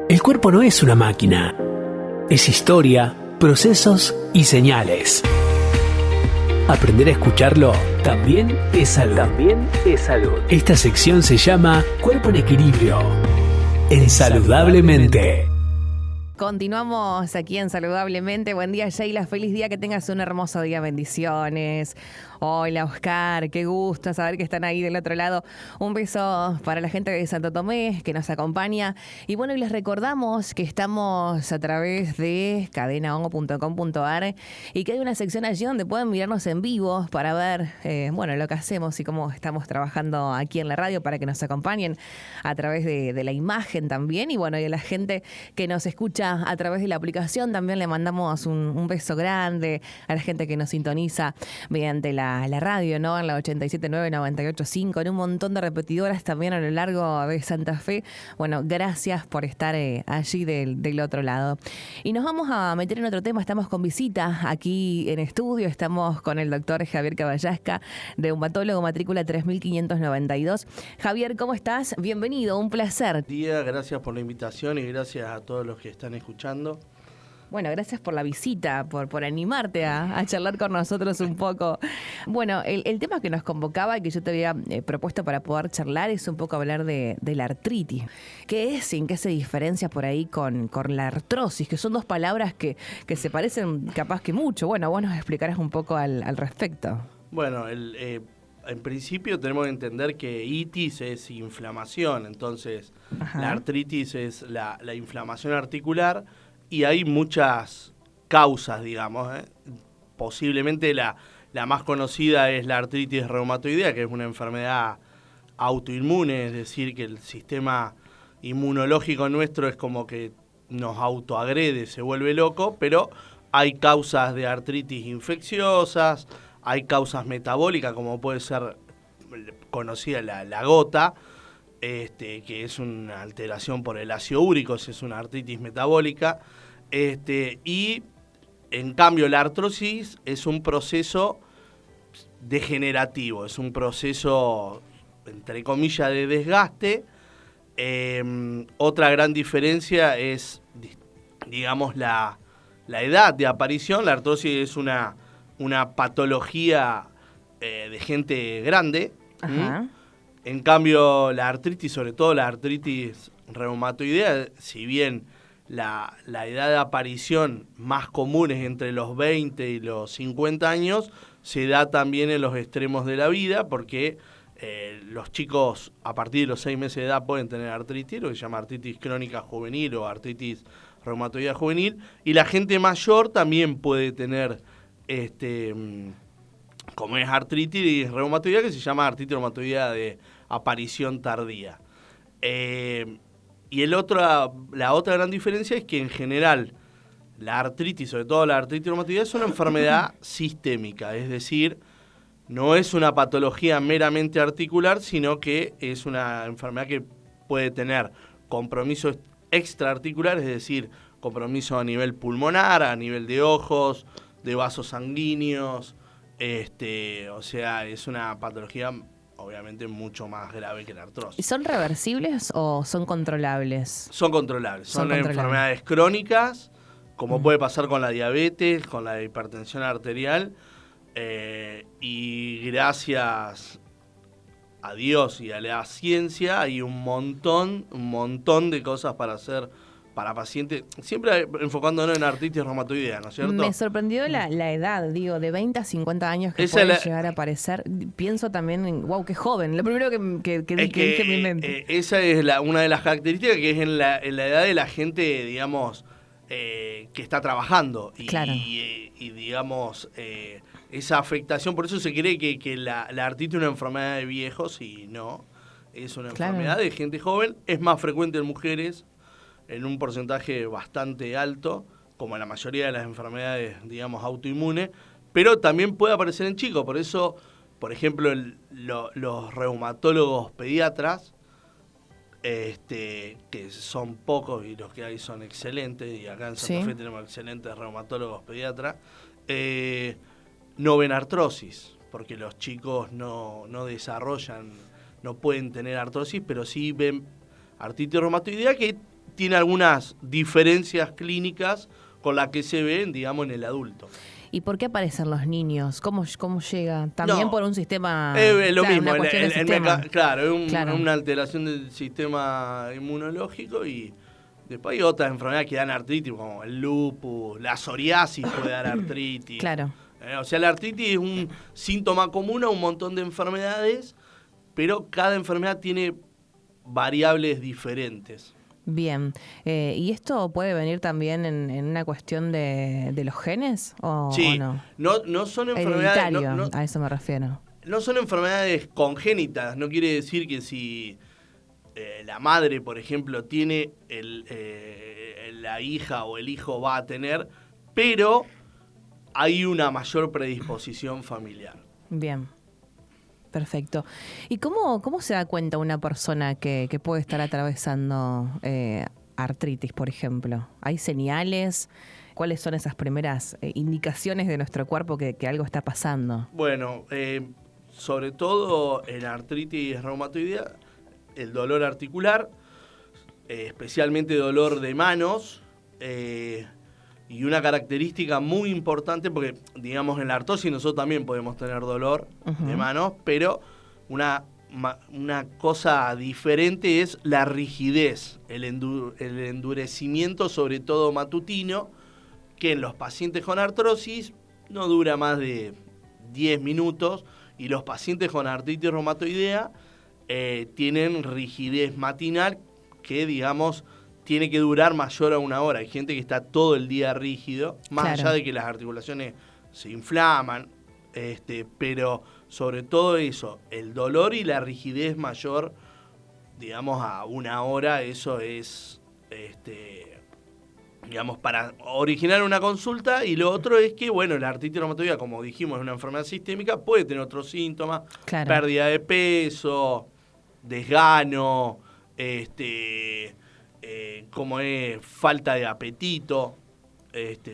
El cuerpo no es una máquina, es historia, procesos y señales. Aprender a escucharlo también es salud. Esta sección se llama Cuerpo en Equilibrio, en Saludablemente. Continuamos aquí en Saludablemente. Buen día, Sheila. Feliz día, que tengas un hermoso día. Bendiciones. Hola, Oscar. Qué gusto saber que están ahí del otro lado. Un beso para la gente de Santo Tomé que nos acompaña. Y bueno, y les recordamos que estamos a través de cadenaongo.com.ar y que hay una sección allí donde pueden mirarnos en vivo para ver, lo que hacemos y cómo estamos trabajando aquí en la radio, para que nos acompañen a través de la imagen también. Y bueno, y a la gente que nos escucha a través de la aplicación también le mandamos un beso grande. A la gente que nos sintoniza mediante la radio, ¿no? En la 87.9, 98.5, en un montón de repetidoras también a lo largo de Santa Fe. Bueno, gracias por estar allí del otro lado. Y nos vamos a meter en otro tema. Estamos con visita aquí en estudio. Estamos con el doctor Javier Caballasca, reumatólogo, matrícula 3592. Javier, ¿cómo estás? Bienvenido, un placer. Buen día, gracias por la invitación y gracias a todos los que están escuchando. Bueno, gracias por la visita, por animarte a charlar con nosotros un poco. Bueno, el tema que nos convocaba y que yo te había propuesto para poder charlar es un poco hablar de la artritis. ¿Qué es y en qué se diferencia por ahí con la artrosis? Que son dos palabras que se parecen capaz que mucho. Bueno, vos nos explicarás un poco al respecto. Bueno, en principio tenemos que entender que itis es inflamación, entonces Ajá. La artritis es la inflamación articular. Y hay muchas causas, digamos. Posiblemente la más conocida es la artritis reumatoidea, que es una enfermedad autoinmune, es decir, que el sistema inmunológico nuestro es como que nos autoagrede, se vuelve loco, pero hay causas de artritis infecciosas, hay causas metabólicas, como puede ser conocida la gota, que es una alteración por el ácido úrico, es una artritis metabólica, y en cambio la artrosis es un proceso degenerativo, es un proceso, entre comillas, de desgaste. Otra gran diferencia es, digamos, la edad de aparición. La artrosis es una patología de gente grande. Ajá. En cambio, la artritis, sobre todo la artritis reumatoidea, si bien la edad de aparición más común es entre los 20 y los 50 años, se da también en los extremos de la vida, porque los chicos a partir de los 6 meses de edad pueden tener artritis, lo que se llama artritis crónica juvenil o artritis reumatoidea juvenil, y la gente mayor también puede tener como es artritis reumatoidea, que se llama artritis reumatoidea de aparición tardía. Y la otra gran diferencia es que en general la artritis, sobre todo la artritis reumatoidea, es una enfermedad sistémica, es decir, no es una patología meramente articular, sino que es una enfermedad que puede tener compromisos extraarticulares, es decir, compromiso a nivel pulmonar, a nivel de ojos, de vasos sanguíneos, o sea, es una patología obviamente mucho más grave que la artrosis. ¿Son reversibles o son controlables? Son controlables. Son enfermedades crónicas, como puede pasar con la diabetes, con la hipertensión arterial, y gracias a Dios y a la ciencia hay un montón de cosas para hacer para pacientes, siempre enfocándonos en artritis reumatoidea, ¿no es cierto? Me sorprendió la edad, digo, de 20 a 50 años que puede llegar a aparecer. Pienso también en, wow, qué joven. Lo primero que dije en mi mente. Esa es una de las características, que es en la edad de la gente, digamos, que está trabajando. Claro. Y digamos, esa afectación, por eso se cree que la artritis es una enfermedad de viejos, y no, es una enfermedad de gente joven, es más frecuente en mujeres, en un porcentaje bastante alto, como en la mayoría de las enfermedades, digamos, autoinmunes, pero también puede aparecer en chicos. Por eso, por ejemplo, los reumatólogos pediatras, que son pocos y los que hay son excelentes, y acá en Santa Fe tenemos excelentes reumatólogos pediatras, no ven artrosis, porque los chicos no desarrollan, no pueden tener artrosis, pero sí ven artritis reumatoidea, que tiene algunas diferencias clínicas con las que se ven, digamos, en el adulto. ¿Y por qué aparecen los niños? ¿Cómo llega? También por un sistema... lo claro, mismo, una cuestión del sistema. claro, una alteración del sistema inmunológico y después hay otras enfermedades que dan artritis, como el lupus, la psoriasis puede dar artritis. Claro. O sea, la artritis es un síntoma común a un montón de enfermedades, pero cada enfermedad tiene variables diferentes. Bien. ¿Y esto puede venir también en una cuestión de los genes o no? No son enfermedades... Hereditario, a eso me refiero. No son enfermedades congénitas, no quiere decir que si la madre, por ejemplo, tiene la hija o el hijo va a tener, pero hay una mayor predisposición familiar. Bien. Perfecto. ¿Y cómo se da cuenta una persona que puede estar atravesando artritis, por ejemplo? ¿Hay señales? ¿Cuáles son esas primeras indicaciones de nuestro cuerpo que algo está pasando? Bueno, sobre todo en artritis reumatoidea, el dolor articular, especialmente dolor de manos, y una característica muy importante, porque digamos en la artrosis nosotros también podemos tener dolor de manos, pero una cosa diferente es la rigidez, el endurecimiento, sobre todo matutino, que en los pacientes con artrosis no dura más de 10 minutos, y los pacientes con artritis reumatoidea tienen rigidez matinal que, digamos, tiene que durar mayor a una hora. Hay gente que está todo el día rígido, más allá de que las articulaciones se inflaman, pero sobre todo eso, el dolor y la rigidez mayor, digamos, a una hora, eso es, digamos, para originar una consulta. Y lo otro es que, bueno, la artritis reumatoidea, como dijimos, es una enfermedad sistémica, puede tener otros síntomas, pérdida de peso, desgano, como es falta de apetito,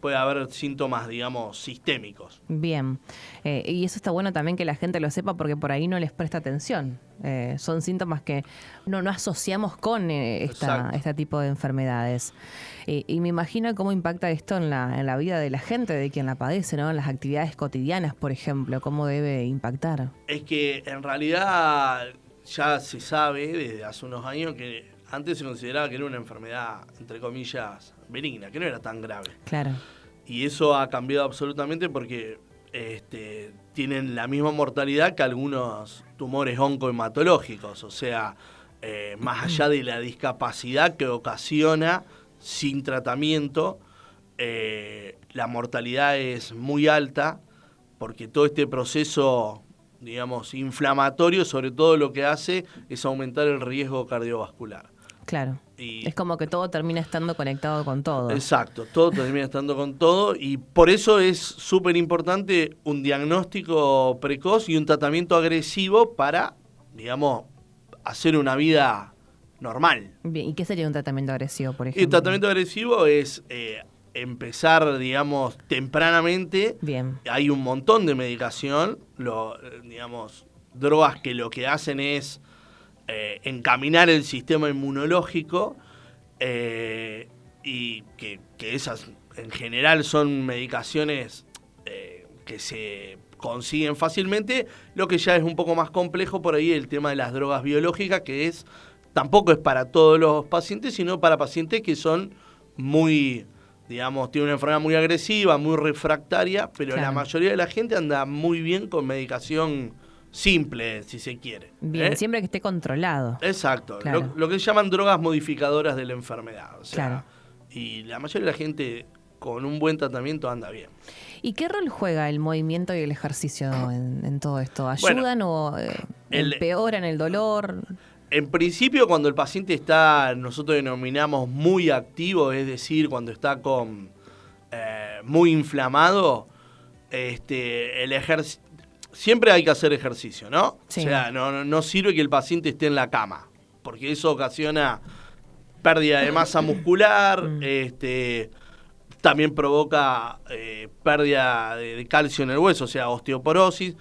puede haber síntomas, digamos, sistémicos. Bien, y eso está bueno también que la gente lo sepa porque por ahí no les presta atención. Son síntomas que no asociamos con este tipo de enfermedades. Y me imagino cómo impacta esto en la vida de la gente, de quien la padece, ¿no? En las actividades cotidianas, por ejemplo, cómo debe impactar. Es que en realidad ya se sabe desde hace unos años que antes se consideraba que era una enfermedad, entre comillas, benigna, que no era tan grave. Claro. Y eso ha cambiado absolutamente porque tienen la misma mortalidad que algunos tumores oncohematológicos. O sea, más allá de la discapacidad que ocasiona sin tratamiento, la mortalidad es muy alta porque todo este proceso, digamos, inflamatorio, sobre todo lo que hace es aumentar el riesgo cardiovascular. Claro, es como que todo termina estando conectado con todo. Exacto, todo termina estando con todo y por eso es súper importante un diagnóstico precoz y un tratamiento agresivo para, digamos, hacer una vida normal. Bien, ¿y qué sería un tratamiento agresivo, por ejemplo? El tratamiento agresivo es empezar, digamos, tempranamente. Bien. Hay un montón de medicación, digamos, drogas que lo que hacen es encaminar el sistema inmunológico y que esas en general son medicaciones que se consiguen fácilmente. Lo que ya es un poco más complejo por ahí el tema de las drogas biológicas, que tampoco es para todos los pacientes, sino para pacientes que son muy, digamos, tienen una enfermedad muy agresiva, muy refractaria, pero la mayoría de la gente anda muy bien con medicación simple, si se quiere. Bien, siempre que esté controlado. Exacto, claro. Lo que se llaman drogas modificadoras de la enfermedad. O sea, y la mayoría de la gente con un buen tratamiento anda bien. ¿Y qué rol juega el movimiento y el ejercicio en todo esto? ¿Ayudan o empeoran el dolor? En principio, cuando el paciente está, nosotros denominamos muy activo, es decir, cuando está muy inflamado, el ejercicio. Siempre hay que hacer ejercicio, ¿no? Sí. O sea, no sirve que el paciente esté en la cama, porque eso ocasiona pérdida de masa muscular, también provoca pérdida de calcio en el hueso, o sea, osteoporosis,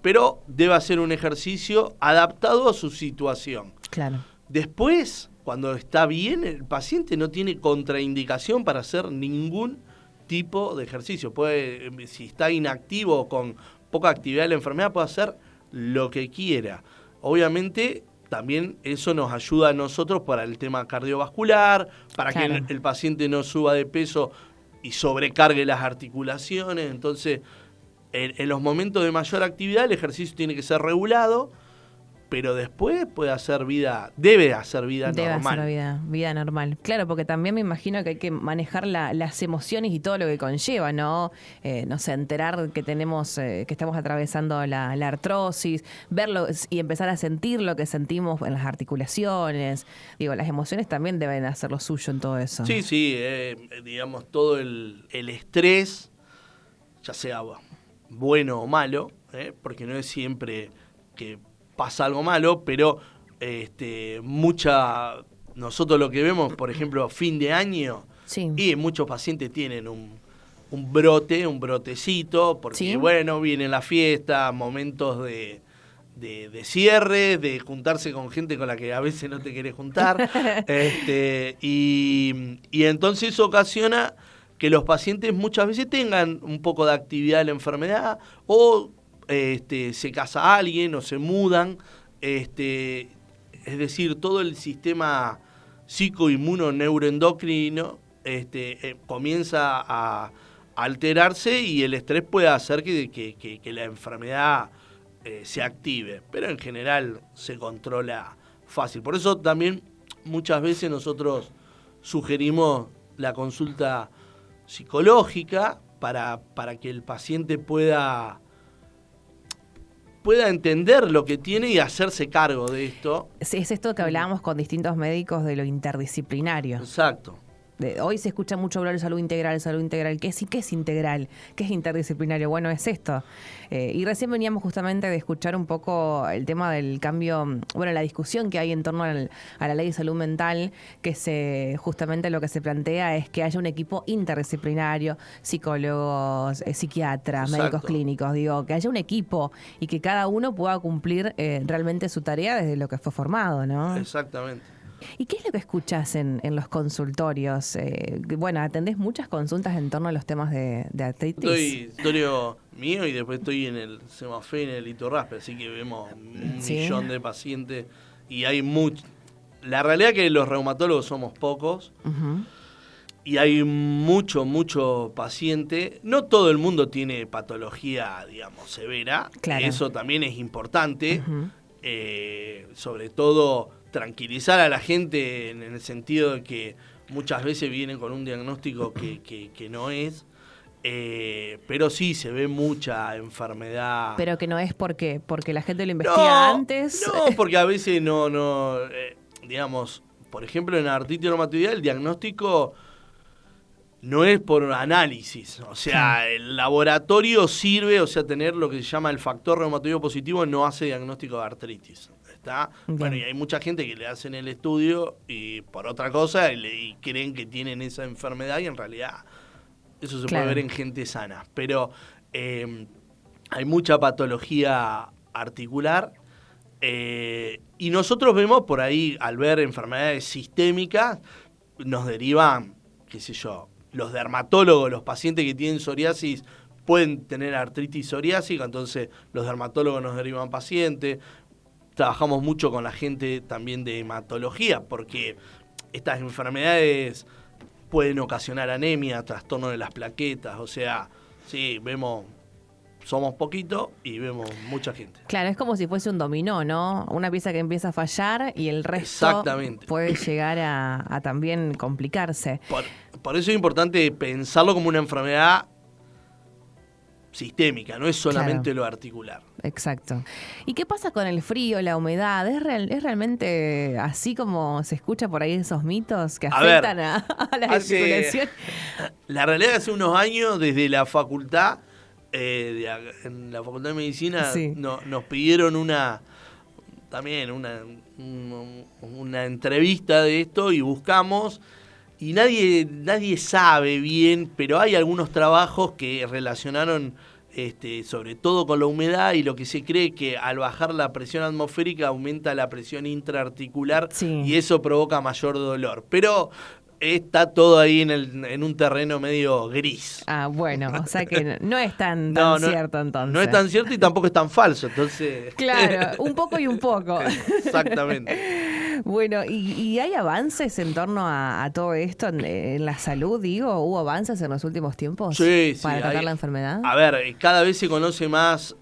pero debe hacer un ejercicio adaptado a su situación. Claro. Después, cuando está bien, el paciente no tiene contraindicación para hacer ningún tipo de ejercicio. Si está inactivo o con poca actividad de la enfermedad, puede hacer lo que quiera. Obviamente, también eso nos ayuda a nosotros para el tema cardiovascular, para que el paciente no suba de peso y sobrecargue las articulaciones. Entonces, en los momentos de mayor actividad, el ejercicio tiene que ser regulado, pero después debe hacer vida normal. Debe hacer vida normal. Claro, porque también me imagino que hay que manejar las emociones y todo lo que conlleva, ¿no? No sé, enterar que tenemos, que estamos atravesando la artrosis, verlo y empezar a sentir lo que sentimos en las articulaciones. Digo, las emociones también deben hacer lo suyo en todo eso. Sí, digamos, todo el estrés, ya sea bueno o malo, porque no es siempre que pasa algo malo, pero nosotros lo que vemos, por ejemplo, fin de año, y muchos pacientes tienen un brotecito, porque bueno, viene la fiesta, momentos de cierre, de juntarse con gente con la que a veces no te querés juntar, y entonces eso ocasiona que los pacientes muchas veces tengan un poco de actividad de la enfermedad, o se casa alguien o se mudan, es decir, todo el sistema psicoinmuno-neuroendocrino comienza a alterarse y el estrés puede hacer que la enfermedad se active, pero en general se controla fácil. Por eso también muchas veces nosotros sugerimos la consulta psicológica para que el paciente pueda entender lo que tiene y hacerse cargo de esto. Sí, es esto que hablábamos con distintos médicos de lo interdisciplinario. Exacto. Hoy se escucha mucho hablar de salud integral. ¿Qué es integral? ¿Qué es interdisciplinario? Bueno, es esto. Y recién veníamos justamente de escuchar un poco el tema del cambio, la discusión que hay en torno a la ley de salud mental, que justamente lo que se plantea es que haya un equipo interdisciplinario, psicólogos, psiquiatras, médicos clínicos, que haya un equipo y que cada uno pueda cumplir realmente su tarea desde lo que fue formado, ¿no? Exactamente. ¿Y qué es lo que escuchás en los consultorios? Atendés muchas consultas en torno a los temas de artritis. Estoy consultorio mío y después estoy en el Semafé, en el Iturraspe, así que vemos un millón de pacientes y hay mucho. La realidad es que los reumatólogos somos pocos y hay mucho paciente. No todo el mundo tiene patología, digamos, severa. Claro. Eso también es importante. Sobre todo tranquilizar a la gente en el sentido de que muchas veces vienen con un diagnóstico que no es, pero sí se ve mucha enfermedad. Pero que no es porque la gente lo investiga antes. No, porque a veces digamos, por ejemplo en artritis reumatoidea el diagnóstico no es por análisis, o sea, el laboratorio sirve, o sea, tener lo que se llama el factor reumatoideo positivo no hace diagnóstico de artritis. Bueno, y hay mucha gente que le hacen el estudio y por otra cosa y creen que tienen esa enfermedad y en realidad eso se puede ver en gente sana. Pero hay mucha patología articular y nosotros vemos por ahí, al ver enfermedades sistémicas, nos derivan, qué sé yo, los dermatólogos, los pacientes que tienen psoriasis pueden tener artritis psoriásica, entonces los dermatólogos nos derivan pacientes. Trabajamos mucho con la gente también de hematología, porque estas enfermedades pueden ocasionar anemia, trastorno de las plaquetas, o sea, sí, somos poquitos y vemos mucha gente. Claro, es como si fuese un dominó, ¿no? Una pieza que empieza a fallar y el resto puede llegar a también complicarse. Por eso es importante pensarlo como una enfermedad sistémica, no es solamente lo articular. Exacto. ¿Y qué pasa con el frío, la humedad? ¿Es realmente así como se escucha por ahí esos mitos que afectan a la articulación? La realidad es que hace unos años, desde la facultad, en la Facultad de Medicina, nos pidieron una entrevista de esto y buscamos. Y nadie sabe bien, pero hay algunos trabajos que relacionaron sobre todo con la humedad, y lo que se cree que al bajar la presión atmosférica aumenta la presión intraarticular y eso provoca mayor dolor. Pero está todo ahí en un terreno medio gris. Ah, bueno, o sea que no es tan cierto entonces. No es tan cierto y tampoco es tan falso, entonces... Claro, un poco y un poco. Exactamente. Bueno, ¿y hay avances en torno a todo esto en la salud, digo? ¿Hubo avances en los últimos tiempos para tratar la enfermedad? A ver, cada vez se conoce más...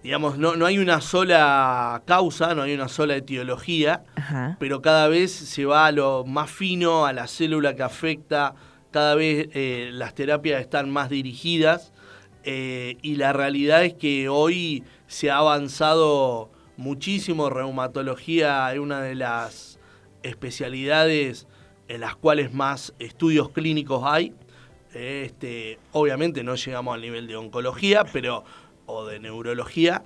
digamos, no hay una sola causa, no hay una sola etiología, pero cada vez se va a lo más fino, a la célula que afecta, cada vez las terapias están más dirigidas, y la realidad es que hoy se ha avanzado muchísimo. Reumatología es una de las especialidades en las cuales más estudios clínicos hay. Obviamente no llegamos al nivel de oncología, o de neurología,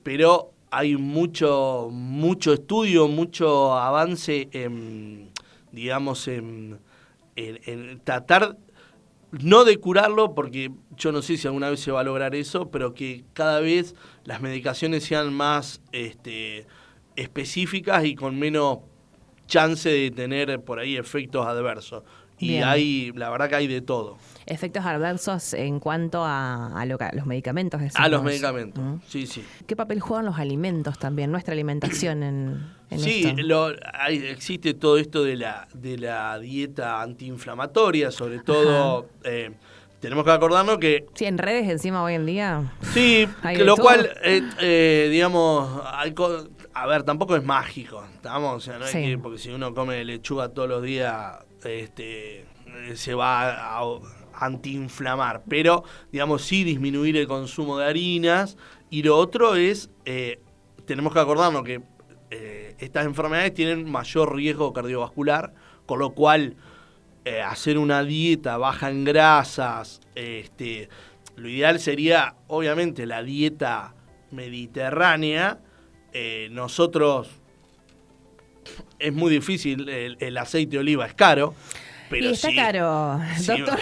pero hay mucho estudio, mucho avance en tratar, no de curarlo, porque yo no sé si alguna vez se va a lograr eso, pero que cada vez las medicaciones sean más específicas y con menos chance de tener por ahí efectos adversos. Bien. Y la verdad que hay de todo. Efectos adversos en cuanto a los medicamentos. A los medicamentos, sí. ¿Qué papel juegan los alimentos también, nuestra alimentación en esto? Sí, existe todo esto de la dieta antiinflamatoria, sobre todo... tenemos que acordarnos que... Sí, en redes encima hoy en día... Sí, lo cual, digamos... a ver, tampoco es mágico, ¿estamos? O sea, no es que porque si uno come lechuga todos los días... se va a antiinflamar, pero digamos sí disminuir el consumo de harinas. Y lo otro es, tenemos que acordarnos que estas enfermedades tienen mayor riesgo cardiovascular, con lo cual hacer una dieta baja en grasas, lo ideal sería obviamente la dieta mediterránea. Nosotros es muy difícil, el aceite de oliva es caro. Pero y está caro, doctor.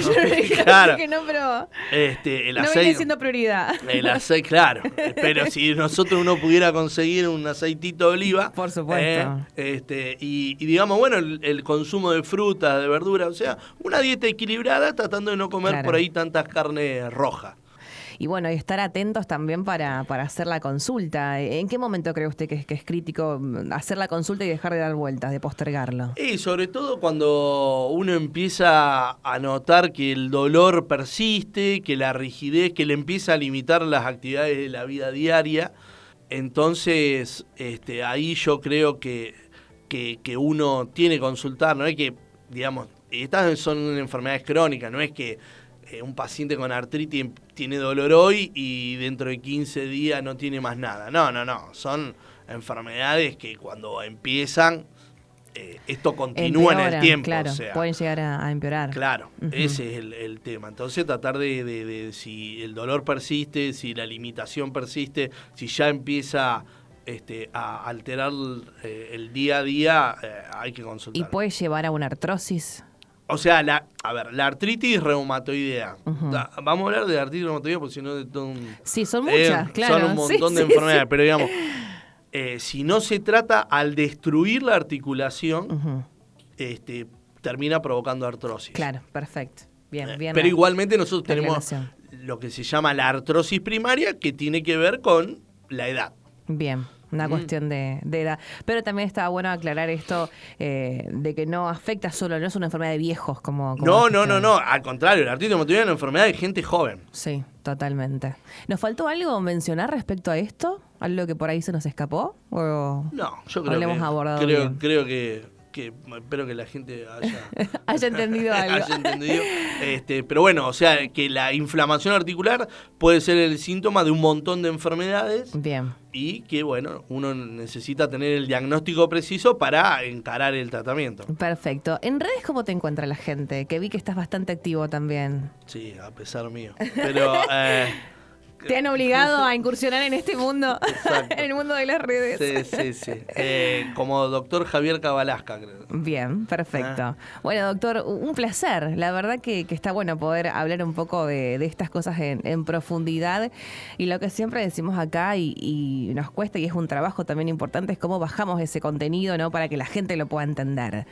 Claro. Que no, pero el no aceite, viene siendo prioridad. El aceite, claro. Pero si uno pudiera conseguir un aceitito de oliva. Por supuesto. Y digamos, bueno, el consumo de frutas, de verduras, o sea, una dieta equilibrada tratando de no comer por ahí tantas carnes rojas. Y bueno, y estar atentos también para hacer la consulta. ¿En qué momento cree usted que es crítico hacer la consulta y dejar de dar vueltas, de postergarlo? Y sobre todo cuando uno empieza a notar que el dolor persiste, que la rigidez, que le empieza a limitar las actividades de la vida diaria. Entonces, ahí yo creo que uno tiene que consultar. No es que, digamos, estas son enfermedades crónicas, no es que un paciente con artritis tiene dolor hoy y dentro de 15 días no tiene más nada. No. Son enfermedades que cuando empiezan, esto continúa en el tiempo. Claro, o sea, pueden llegar a empeorar. Claro, ese es el tema. Entonces tratar de si el dolor persiste, si la limitación persiste, si ya empieza a alterar el día a día, hay que consultar. ¿Y puede llevar a una artrosis? O sea, la artritis reumatoidea. Vamos a hablar de artritis reumatoidea porque si no de todo un... Sí, son muchas, claro. Son un montón de enfermedades, pero digamos, si no se trata al destruir la articulación, termina provocando artrosis. Claro, perfecto. Bien. Pero igualmente nosotros tenemos lo que se llama la artrosis primaria, que tiene que ver con la edad. Bien. Una cuestión de edad. Pero también estaba bueno aclarar esto de que no afecta solo, no es una enfermedad de viejos como No. Al contrario, la artritis reumatoidea es una enfermedad de gente joven. Sí, totalmente. ¿Nos faltó algo mencionar respecto a esto? ¿Algo que por ahí se nos escapó? ¿O no, yo creo lo hemos abordado creo que espero que la gente haya entendido algo. haya entendido. Pero bueno, o sea, que la inflamación articular puede ser el síntoma de un montón de enfermedades. Bien. Y que, bueno, uno necesita tener el diagnóstico preciso para encarar el tratamiento. Perfecto. ¿En redes cómo te encuentra la gente? Que vi que estás bastante activo también. Sí, a pesar mío. Pero Te han obligado a incursionar en este mundo, en el mundo de las redes. Sí. Como doctor Javier Cabalasca, creo. Bien, perfecto. Bueno, doctor, un placer. La verdad que está bueno poder hablar un poco de estas cosas en profundidad. Y lo que siempre decimos acá y nos cuesta, y es un trabajo también importante, es cómo bajamos ese contenido, ¿no? Para que la gente lo pueda entender.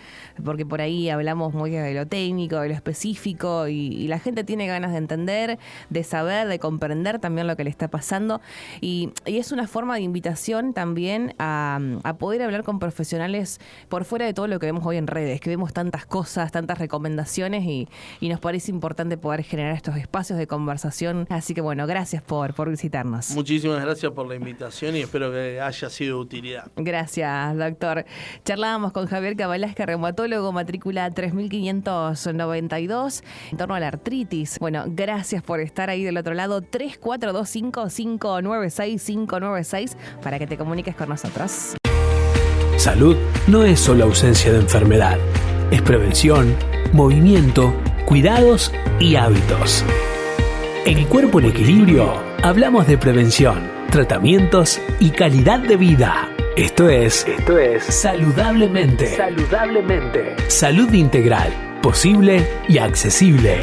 Porque por ahí hablamos muy de lo técnico, de lo específico, y la gente tiene ganas de entender, de saber, de comprender también lo que le está pasando, y es una forma de invitación también a poder hablar con profesionales por fuera de todo lo que vemos hoy en redes, que vemos tantas cosas, tantas recomendaciones, y nos parece importante poder generar estos espacios de conversación. Así que bueno, gracias por visitarnos. Muchísimas gracias por la invitación y espero que haya sido de utilidad. Gracias, doctor. Charlábamos con Javier Cabalasca, reumatólogo, matrícula 3592, en torno a la artritis. Bueno, gracias por estar ahí del otro lado. 3425-596-596 para que te comuniques con nosotros. Salud no es solo ausencia de enfermedad, es prevención, movimiento, cuidados y hábitos. En Cuerpo en Equilibrio hablamos de prevención, tratamientos y calidad de vida. Esto es Saludablemente. Salud integral, posible y accesible.